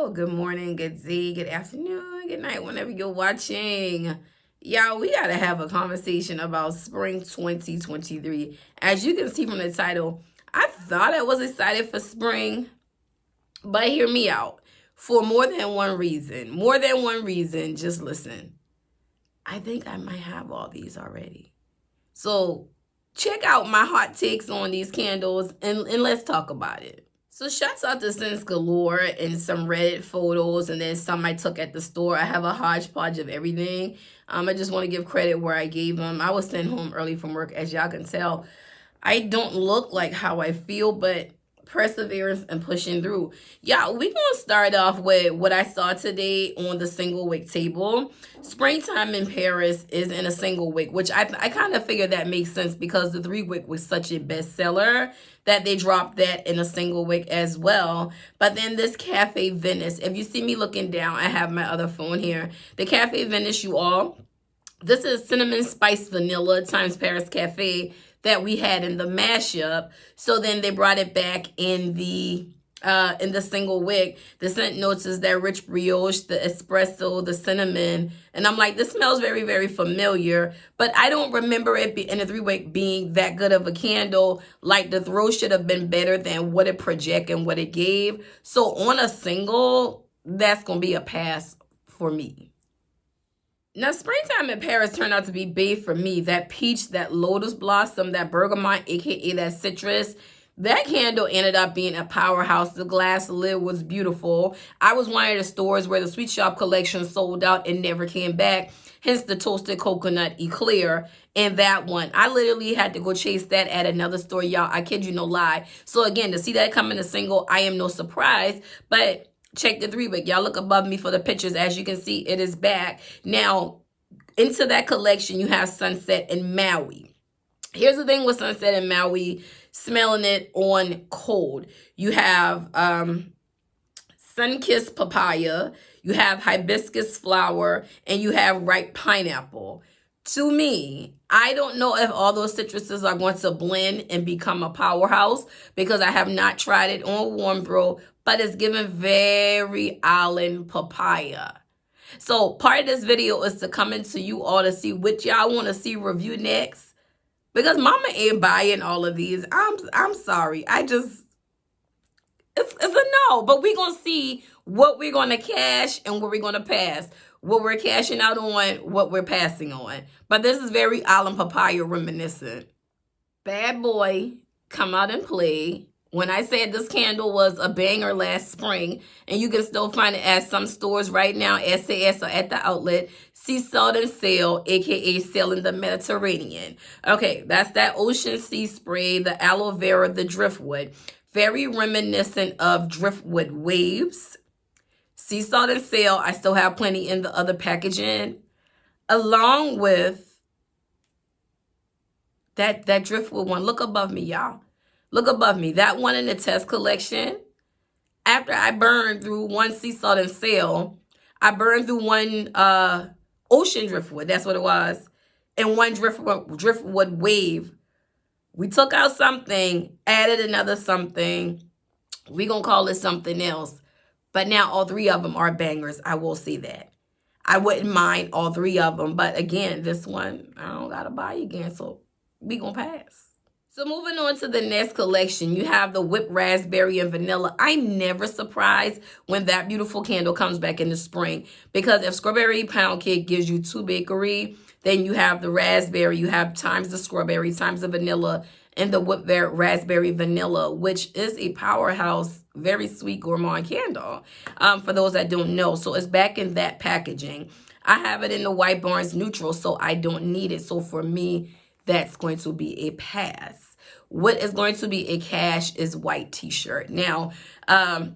Hello, good morning, good day, good afternoon, good night, whenever you're watching. Y'all, we got to have a conversation about spring 2023. As you can see from the title, I thought I was excited for spring, but hear me out. For more than one reason. More than one reason, just listen. I think I might have all these already. So check out my hot takes on these candles and let's talk about it. So shouts out to Scents Galore and some Reddit photos and then some I took at the store. I have a hodgepodge of everything. I just want to give credit where I gave them. I was sent home early from work. As y'all can tell, I don't look like how I feel, but perseverance and pushing through. Yeah, we gonna start off with what I saw today on the single wick table. Springtime in Paris is in a single wick, which I kind of figured that makes sense because the 3-wick was such a bestseller that they dropped that in a single wick as well. But then this Cafe Venice, if you see me looking down, I have my other phone here. The Cafe Venice, you all, this is cinnamon spice vanilla times Paris Cafe that we had in the mashup. So then they brought it back in the single wick. The scent notes is that rich brioche, the espresso, the cinnamon. And I'm like, this smells very, very familiar. But I don't remember it in the 3-wick being that good of a candle. Like the throw should have been better than what it project and what it gave. So on a single, that's going to be a pass for me. Now, springtime in Paris turned out to be big for me. That peach, that lotus blossom, that bergamot, aka that citrus, that candle ended up being a powerhouse. The glass lid was beautiful. I was one of the stores where the Sweet Shop collection sold out and never came back. Hence the toasted coconut eclair and that one. I literally had to go chase that at another store, y'all. I kid you no lie. So again, to see that come in a single, I am no surprise. But check the 3-wick. Y'all look above me for the pictures. As you can see, it is back. Now, into that collection, you have Sunset and Maui. Here's the thing with Sunset and Maui, smelling it on cold. You have sun-kissed papaya, you have hibiscus flower, and you have ripe pineapple. To me, I don't know if all those citruses are going to blend and become a powerhouse because I have not tried it on warm throw, but it's given very island papaya. So part of this video is to come into you all to see what y'all want to see review next. Because mama ain't buying all of these. I'm sorry. It's a no. But we're going to see what we're going to cash and what we're going to pass. What we're cashing out on, what we're passing on. But this is very island papaya reminiscent. Bad Boy, come out and play. When I said this candle was a banger last spring, and you can still find it at some stores right now, SAS or at the outlet, Sea Salt and Sail, aka Sail in the Mediterranean. Okay, that's that ocean sea spray, the aloe vera, the driftwood. Very reminiscent of driftwood waves. Sea Salt and Sail, I still have plenty in the other packaging. Along with that driftwood one. Look above me, y'all. Look above me. That one in the test collection. After I burned through one Sea Salt and Sail, I burned through one ocean driftwood. That's what it was. And one driftwood wave. We took out something, added another something. We're going to call it something else. But now all 3 of them are bangers. I will say that. I wouldn't mind all 3 of them. But again, this one, I don't got to buy again. So we going to pass. So moving on to the next collection, you have the whipped raspberry and vanilla. I'm never surprised when that beautiful candle comes back in the spring. Because if strawberry pound cake gives you 2 bakery, then you have the raspberry, you have times the strawberry, times the vanilla, and the whipped raspberry vanilla, which is a powerhouse, very sweet gourmand candle, for those that don't know. So it's back in that packaging. I have it in the White Barnes neutral, so I don't need it. So for me, that's going to be a pass. What is going to be a cash is white t-shirt. Now,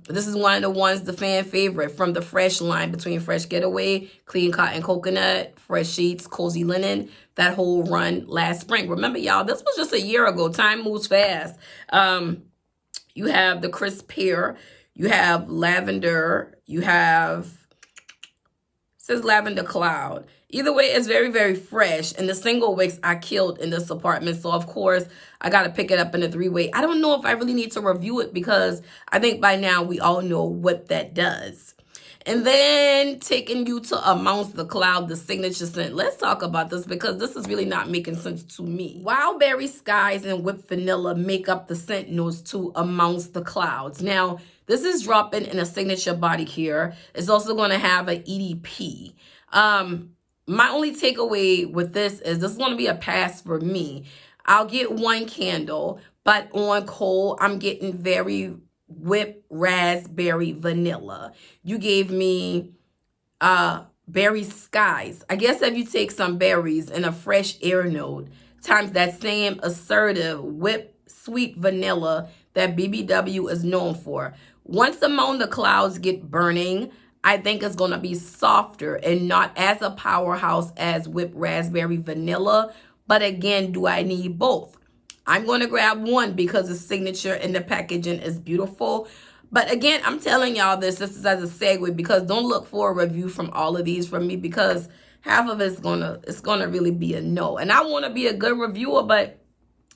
this is one of the ones, the fan favorite from the Fresh line between Fresh Getaway, Clean Cotton Coconut, Fresh Sheets, Cozy Linen, that whole run last spring. Remember, y'all, this was just a year ago. Time moves fast. You have the crisp pear. You have lavender. You have, it says lavender cloud. Either way, it's very, very fresh. And the single wicks I killed in this apartment. So, of course, I got to pick it up in a 3-way. I don't know if I really need to review it because I think by now we all know what that does. And then taking you to Amongst the Cloud, the signature scent. Let's talk about this because this is really not making sense to me. Wildberry Skies and Whipped Vanilla make up the scent notes to Amongst the Clouds. Now, this is dropping in a signature body care. It's also going to have an EDP. My only takeaway with this is going to be a pass for me. I'll get one candle, but on cold, I'm getting very whipped raspberry vanilla. You gave me berry skies. I guess if you take some berries and a fresh air note times that same assertive whipped sweet vanilla that BBW is known for. Once Among the Clouds get burning, I think it's going to be softer and not as a powerhouse as whipped raspberry vanilla. But again, do I need both? I'm going to grab one because the signature and the packaging is beautiful. But again, I'm telling y'all this is as a segue because don't look for a review from all of these from me because half of it's gonna really be a no. And I want to be a good reviewer, but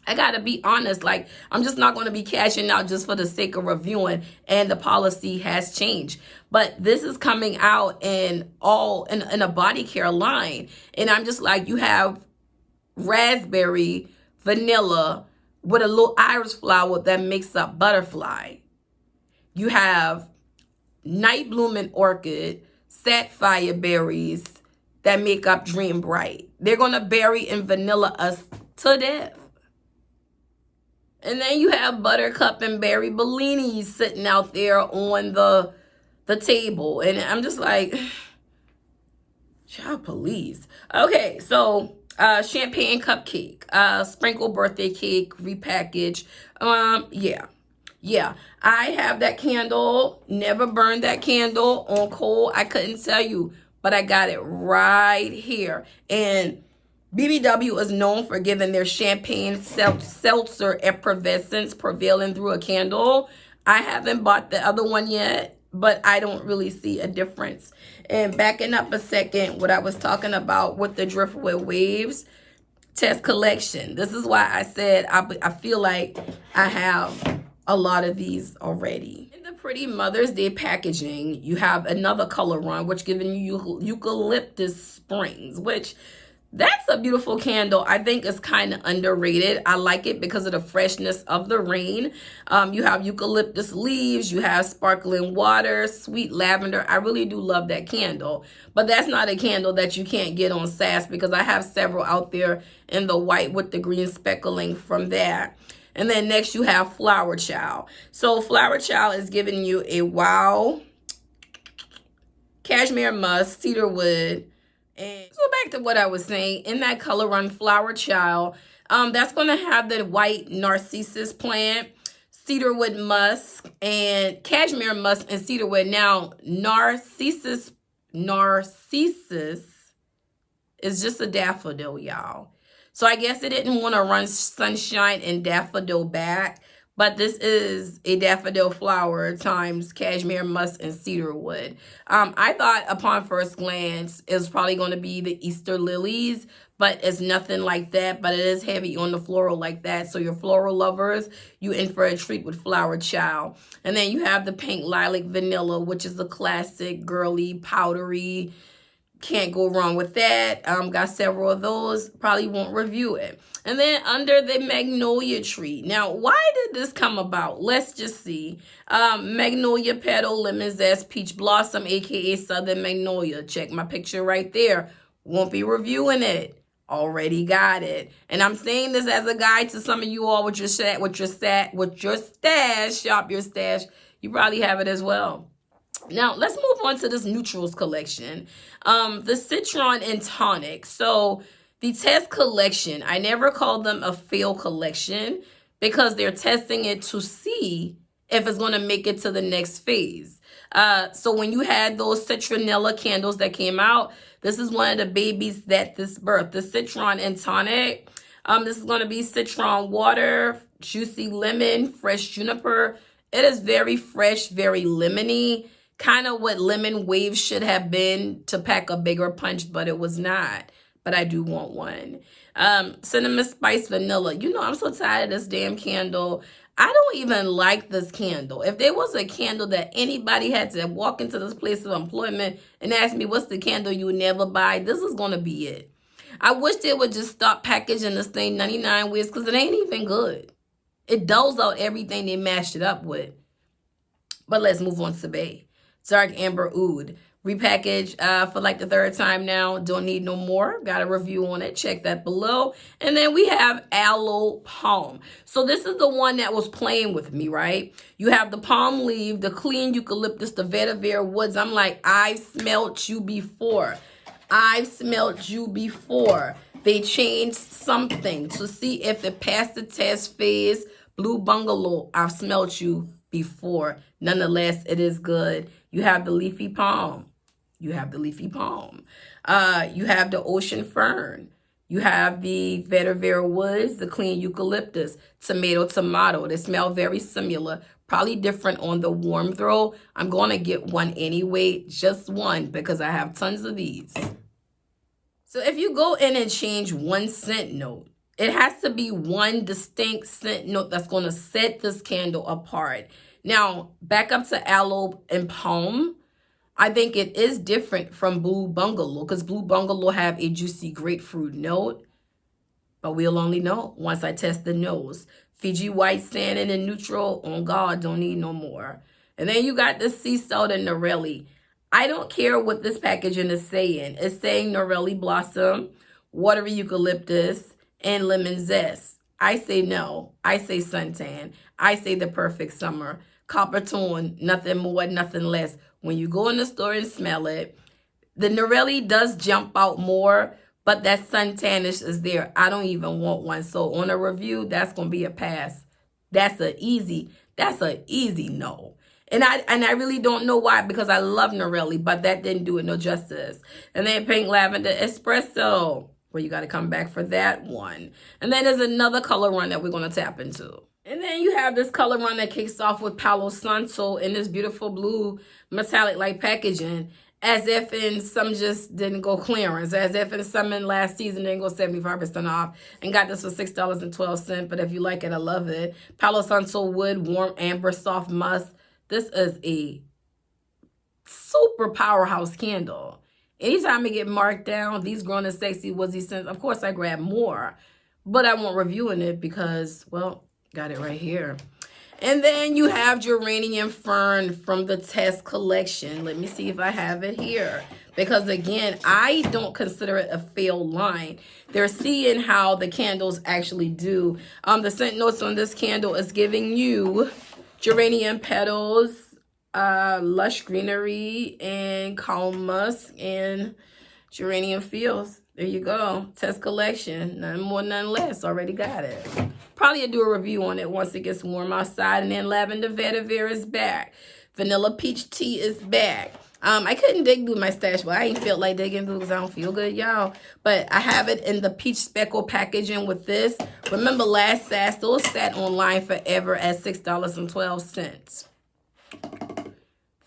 I gotta be honest, like I'm just not gonna be cashing out just for the sake of reviewing, and the policy has changed. But this is coming out in a body care line, and I'm just like, you have raspberry, vanilla with a little iris flower that makes up butterfly. You have night blooming orchid, sapphire berries that make up dream bright. They're gonna berry and vanilla us to death. And then you have buttercup and berry bellinis sitting out there on the table. And I'm just like, child, please. Okay, so champagne cupcake, sprinkle birthday cake, repackaged. Yeah, I have that candle. Never burned that candle on cold. I couldn't tell you, but I got it right here. And BBW is known for giving their champagne seltzer effervescence prevailing through a candle. I haven't bought the other one yet, but I don't really see a difference. And backing up a second, what I was talking about with the Driftwood Waves test collection. This is why I said I feel like I have a lot of these already. In the pretty Mother's Day packaging, you have another color run, which giving you eucalyptus springs, which that's a beautiful candle. I think it's kind of underrated. I like it because of the freshness of the rain. You have eucalyptus leaves. You have sparkling water, sweet lavender. I really do love that candle. But that's not a candle that you can't get on SAS because I have several out there in the white with the green speckling from that. And then next you have Flower Child. So Flower Child is giving you a wow, cashmere musk, cedarwood. And go back to what I was saying, in that color run Flower Child, that's going to have the white narcissus plant, cedarwood musk, and cashmere musk and cedarwood. Now, narcissus is just a daffodil, y'all. So I guess it didn't want to run sunshine and daffodil back. But this is a daffodil flower times cashmere musk and cedarwood. I thought upon first glance it was probably going to be the Easter lilies, but it's nothing like that. But it is heavy on the floral like that. So your floral lovers, you in for a treat with Flower Child. And then you have the pink lilac vanilla, which is the classic girly powdery. Can't go wrong with that. Got several of those. Probably won't review it. And then under the magnolia tree. Now, why did this come about? Let's just see. Magnolia petal, lemon zest, peach blossom, aka southern magnolia. Check my picture right there. Won't be reviewing it. Already got it. And I'm saying this as a guide to some of you all with your stash, shop your stash. You probably have it as well. Now, let's move on to this neutrals collection. The Citron and Tonic. So, the test collection, I never call them a fail collection because they're testing it to see if it's going to make it to the next phase. So, when you had those citronella candles that came out, this is one of the babies that this birthed. The Citron and Tonic. This is going to be citron water, juicy lemon, fresh juniper. It is very fresh, very lemony. Kind of what lemon waves should have been to pack a bigger punch, but it was not. But I do want one. Cinnamon spice vanilla. You know, I'm so tired of this damn candle. I don't even like this candle. If there was a candle that anybody had to walk into this place of employment and ask me what's the candle you would never buy, this is going to be it. I wish they would just stop packaging this thing 99 ways because it ain't even good. It dulls out everything they mashed it up with. But let's move on to Bay. Dark Amber Oud. Repackaged for like the third time now. Don't need no more. Got a review on it. Check that below. And then we have Aloe Palm. So this is the one that was playing with me, right? You have the palm leaf, the clean eucalyptus, the vetiver woods. I'm like, I've smelt you before. I've smelt you before. They changed something to see if it passed the test phase. Blue Bungalow, I've smelt you before. Nonetheless, it is good. You have the leafy palm. You have the leafy palm. You have the ocean fern. You have the vetiver woods, the clean eucalyptus, tomato. They smell very similar. Probably different on the warm throw. I'm going to get one anyway, just one, because I have tons of these. So if you go in and change one scent note, it has to be one distinct scent note that's going to set this candle apart. Now, back up to Aloe and Palm. I think it is different from Blue Bungalow because Blue Bungalow have a juicy grapefruit note. But we'll only know once I test the nose. Fiji White Sand and the neutral. On God, don't need no more. And then you got the sea salt and Norelli. I don't care what this packaging is saying. It's saying Norelli Blossom, watery eucalyptus, and lemon zest. I say no. I say suntan. I say the perfect summer. Copper tone, nothing more, nothing less. When you go in the store and smell it, the Norelli does jump out more, but that suntanish is there. I don't even want one. So on a review, that's going to be a pass. That's a easy no. And I really don't know why, because I love Norelli, but that didn't do it no justice. And then Pink Lavender Espresso. Well, you got to come back for that one. And then there's another color run that we're going to tap into. And then you have this color run that kicks off with Palo Santo in this beautiful blue metallic-like packaging, as if in some just didn't go clearance, as if in some in last season didn't go 75% off, and got this for $6.12. But if you like it, I love it. Palo Santo Wood, Warm Amber, Soft Musk. This is a super powerhouse candle. Anytime I get marked down, these grown and sexy woodsy scents, of course I grab more. But I won't reviewing it because, well, got it right here. And then you have Geranium Fern from the Test collection. Let me see if I have it here. Because again, I don't consider it a failed line. They're seeing how the candles actually do. The scent notes on this candle is giving you geranium petals, lush greenery, and calm musk, and geranium fields. There you go. Test collection. None more, none less. Already got it. Probably do a review on it once it gets warm outside. And then Lavender Vetiver is back. Vanilla Peach Tea is back. I couldn't dig through my stash, but I ain't felt like digging through because I don't feel good, y'all. But I have it in the peach speckle packaging with this. Remember last SASS, those sat online forever at $6.12.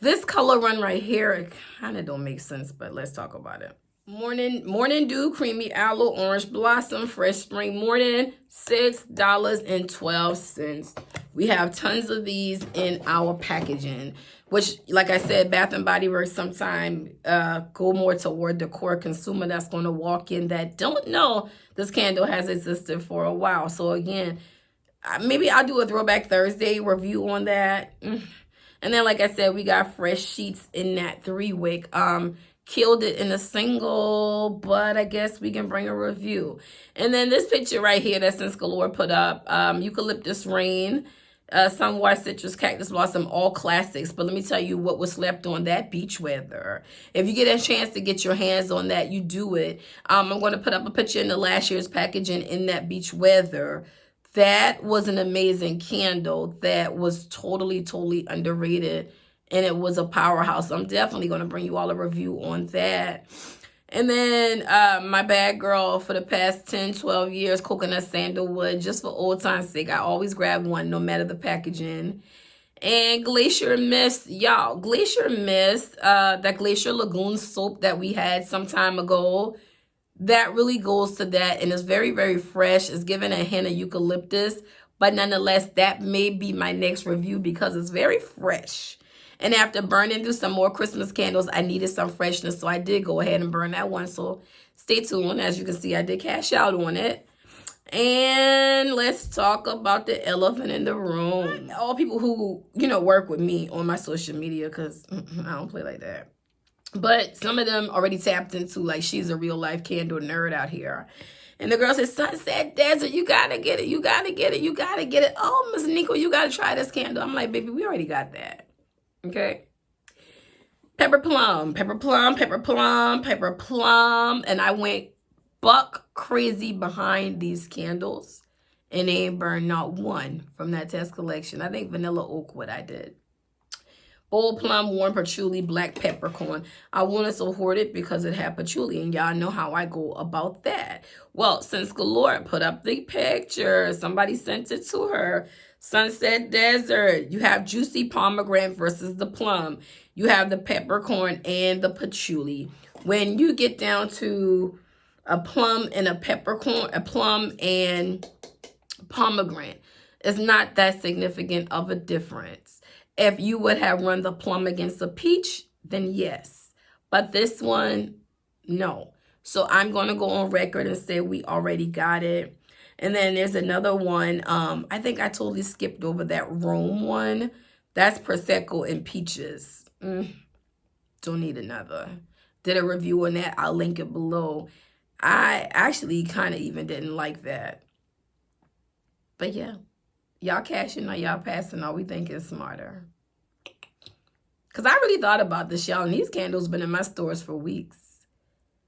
This color run right here, it kind of don't make sense, but let's talk about it. Morning Dew Creamy Aloe Orange Blossom Fresh Spring Morning, $6.12. We have tons of these in our packaging, which, like I said, Bath and Body Works sometime go more toward the core consumer that's going to walk in that don't know this candle has existed for a while. So again, maybe I'll do a Throwback Thursday review on that. And then, like I said, we got fresh sheets in that 3-wick. Killed it in a single, but I guess we can bring a review. And then this picture right here that Sense Galore put up, Eucalyptus Rain, Sunwise Citrus Cactus Blossom, all classics. But let me tell you what was slept on, that beach weather. If you get a chance to get your hands on that, you do it. I'm going to put up a picture in the last year's packaging in that beach weather. That was an amazing candle that was totally underrated. And it was a powerhouse. I'm definitely going to bring you all a review on that. And then my bad girl for the past 10, 12 years, Coconut Sandalwood, just for old time's sake. I always grab one no matter the packaging. And Glacier Mist, y'all. Glacier Mist, that Glacier Lagoon soap that we had some time ago, that really goes to that. And it's very fresh. It's giving a hint of eucalyptus, But nonetheless, that may be my next review because it's very fresh. And after burning through some more Christmas candles, I needed some freshness. So I did go ahead and burn that one. So stay tuned. As you can see, I did cash out on it. And let's talk about the elephant in the room. All people who, work with me on my social media, because I don't play like that. But some of them already tapped into, like, she's a real life candle nerd out here. And the girl said, Sunset Desert, you got to get it. You got to get it. You got to get it. Oh, Miss Sneiko, you got to try this candle. I'm like, baby, we already got that. Okay. Pepper plum, pepper plum, pepper plum, pepper plum. And I went buck crazy behind these candles. And they ain't burned not one from that test collection. I think vanilla oak what I did. Bold plum, warm patchouli, black peppercorn. I wanted to hoard it because it had patchouli, and y'all know how I go about that. Well, since Galore put up the picture, somebody sent it to her. Sunset Desert. You have juicy pomegranate versus the plum. You have the peppercorn and the patchouli. When you get down to a plum and a peppercorn, a plum and pomegranate, it's not that significant of a difference. If you would have run the plum against the peach, then yes. But this one, no. So I'm going to go on record and say we already got it. And then there's another one. I think I totally skipped over that Rome one. That's Prosecco and peaches. Don't need another. Did a review on that. I'll link it below. I actually kind of even didn't like that. But yeah. Y'all cashing or y'all passing, or we thinking smarter? Because I really thought about this, y'all, and these candles been in my stores for weeks.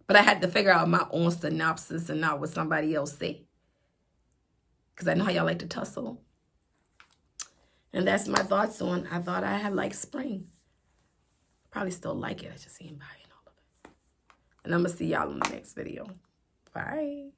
But I had to figure out my own synopsis and not what somebody else say. Because I know how y'all like to tussle. And that's my thoughts on, I thought I had like Sprung. Probably still like it. I just ain't buying all of it. And I'm going to see y'all in the next video. Bye.